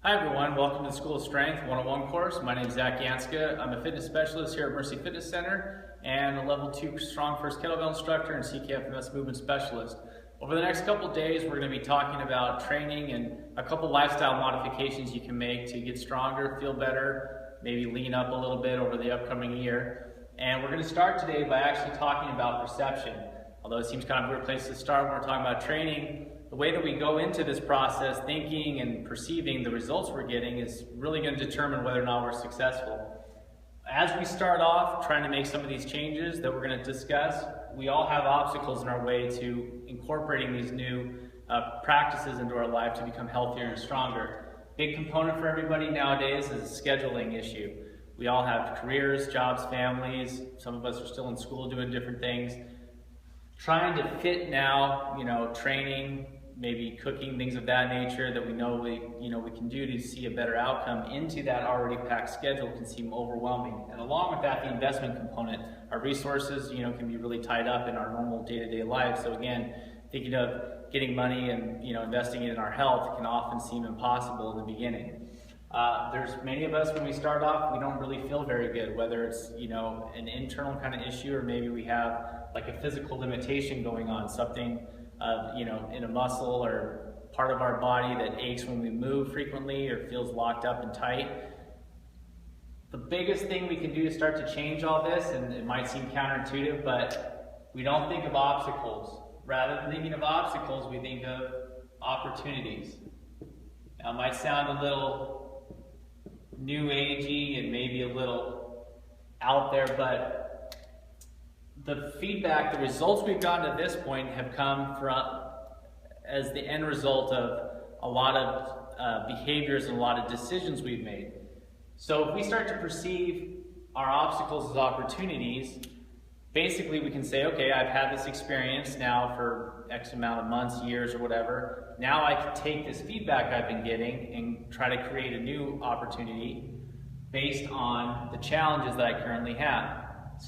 Hi everyone, welcome to the School of Strength 101 course. My name is Zach Yanska. I'm a fitness specialist here at Mercy Fitness Center and a level 2 StrongFirst kettlebell instructor and FMS movement specialist. Over the next couple of days, we're going to be talking about training and a couple lifestyle modifications you can make to get stronger, feel better, maybe lean up a little bit over the upcoming year. And we're going to start today by actually talking about perception. Although it seems kind of a weird place to start when we're talking about training, the way that we go into this process, thinking and perceiving the results we're getting, is really going to determine whether or not we're successful. As we start off trying to make some of these changes that we're going to discuss, we all have obstacles in our way to incorporating these new practices into our life to become healthier and stronger. Big component for everybody nowadays is a scheduling issue. We all have careers, jobs, families. Some of us are still in school doing different things. Trying to fit now, training, maybe cooking, things of that nature that we know we can do to see a better outcome into that already packed schedule can seem overwhelming. And along with that, the investment component. Our resources, can be really tied up in our normal day-to-day life. So again, thinking of getting money and investing it in our health can often seem impossible in the beginning. There's many of us when we start off, we don't really feel very good, whether it's an internal kind of issue or maybe we have like a physical limitation going on, something in a muscle or part of our body that aches when we move frequently or feels locked up and tight. The biggest thing we can do to start to change all this, and it might seem counterintuitive, but we don't think of obstacles. Rather than thinking of obstacles, we think of opportunities. Now it might sound a little new agey and maybe a little out there, but the feedback, the results we've gotten at this point have come from as the end result of a lot of behaviors and a lot of decisions we've made. So if we start to perceive our obstacles as opportunities, basically we can say, okay, I've had this experience now for X amount of months, years, or whatever. Now I can take this feedback I've been getting and try to create a new opportunity based on the challenges that I currently have.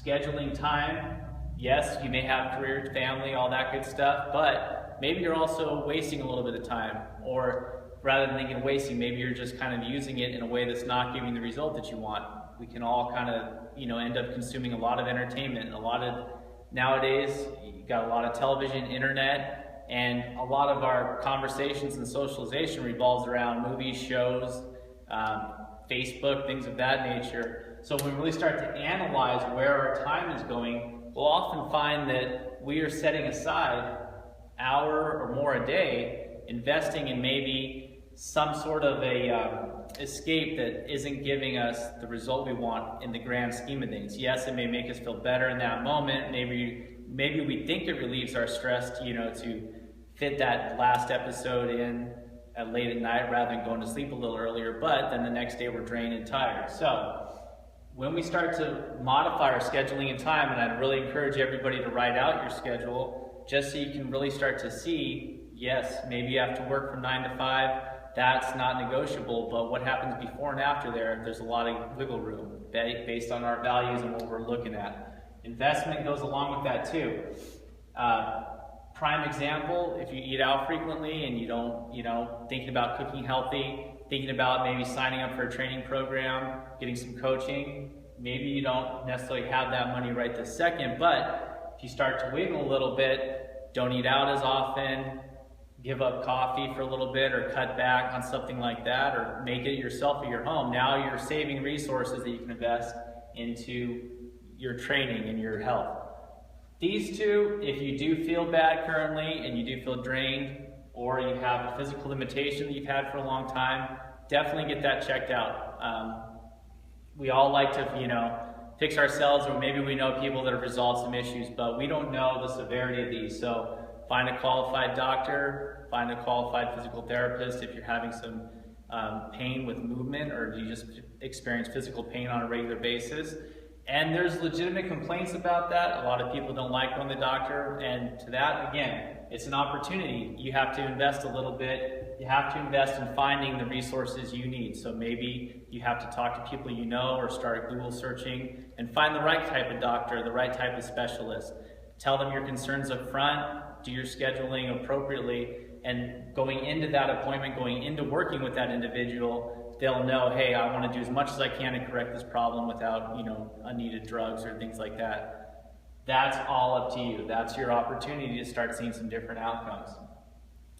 Scheduling time, yes, you may have career, family, all that good stuff, but maybe you're also wasting a little bit of time, or rather than thinking wasting, maybe you're just kind of using it in a way that's not giving the result that you want. We can all kind of, end up consuming a lot of entertainment. Nowadays, you got a lot of television, internet, and a lot of our conversations and socialization revolves around movies, shows, Facebook, things of that nature. So when we really start to analyze where our time is going, we'll often find that we are setting aside an hour or more a day, investing in maybe some sort of a escape that isn't giving us the result we want in the grand scheme of things. Yes, it may make us feel better in that moment. Maybe we think it relieves our stress to fit that last episode in late at night rather than going to sleep a little earlier, but then the next day we're drained and tired. So when we start to modify our scheduling and time, and I'd really encourage everybody to write out your schedule just so you can really start to see, yes, maybe you have to work from 9 to 5, that's not negotiable, but what happens before and after there's a lot of wiggle room based on our values and what we're looking at. Investment goes along with that too. Prime example, if you eat out frequently and you don't, thinking about cooking healthy, thinking about maybe signing up for a training program, getting some coaching, maybe you don't necessarily have that money right this second, but if you start to wiggle a little bit, don't eat out as often, give up coffee for a little bit or cut back on something like that, or make it yourself at your home. Now you're saving resources that you can invest into your training and your health. These two, if you do feel bad currently and you do feel drained, or you have a physical limitation that you've had for a long time, definitely get that checked out. We all like to, fix ourselves, or maybe we know people that have resolved some issues, but we don't know the severity of these. So find a qualified doctor, find a qualified physical therapist if you're having some pain with movement, or you just experience physical pain on a regular basis. And there's legitimate complaints about that. A lot of people don't like going to the doctor, and to that, again, it's an opportunity. You have to invest a little bit. You have to invest in finding the resources you need. So maybe you have to talk to people you know, or start Google searching and find the right type of doctor, the right type of specialist. Tell them your concerns up front, do your scheduling appropriately, And going into that appointment, going into working with that individual, they'll know, hey, I want to do as much as I can to correct this problem without, unneeded drugs or things like that. That's all up to you. That's your opportunity to start seeing some different outcomes.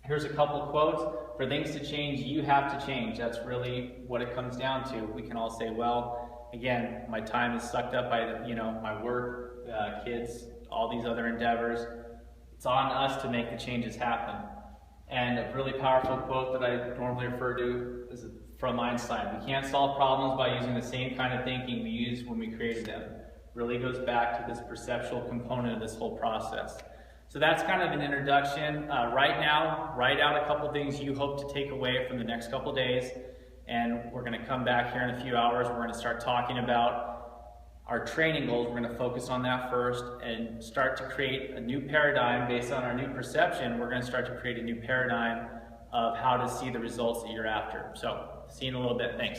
Here's a couple of quotes. For things to change, you have to change. That's really what it comes down to. We can all say, well, again, my time is sucked up by my work, kids, all these other endeavors. It's on us to make the changes happen. And a really powerful quote that I normally refer to is from Einstein. We can't solve problems by using the same kind of thinking we used when we created them. Really goes back to this perceptual component of this whole process. So that's kind of an introduction. Right now, write out a couple things you hope to take away from the next couple days. And we're going to come back here in a few hours. We're going to start talking about our training goals. We're going to focus on that first and start to create a new paradigm based on our new perception. We're going to start to create a new paradigm of how to see the results that you're after. So, see you in a little bit. Thanks.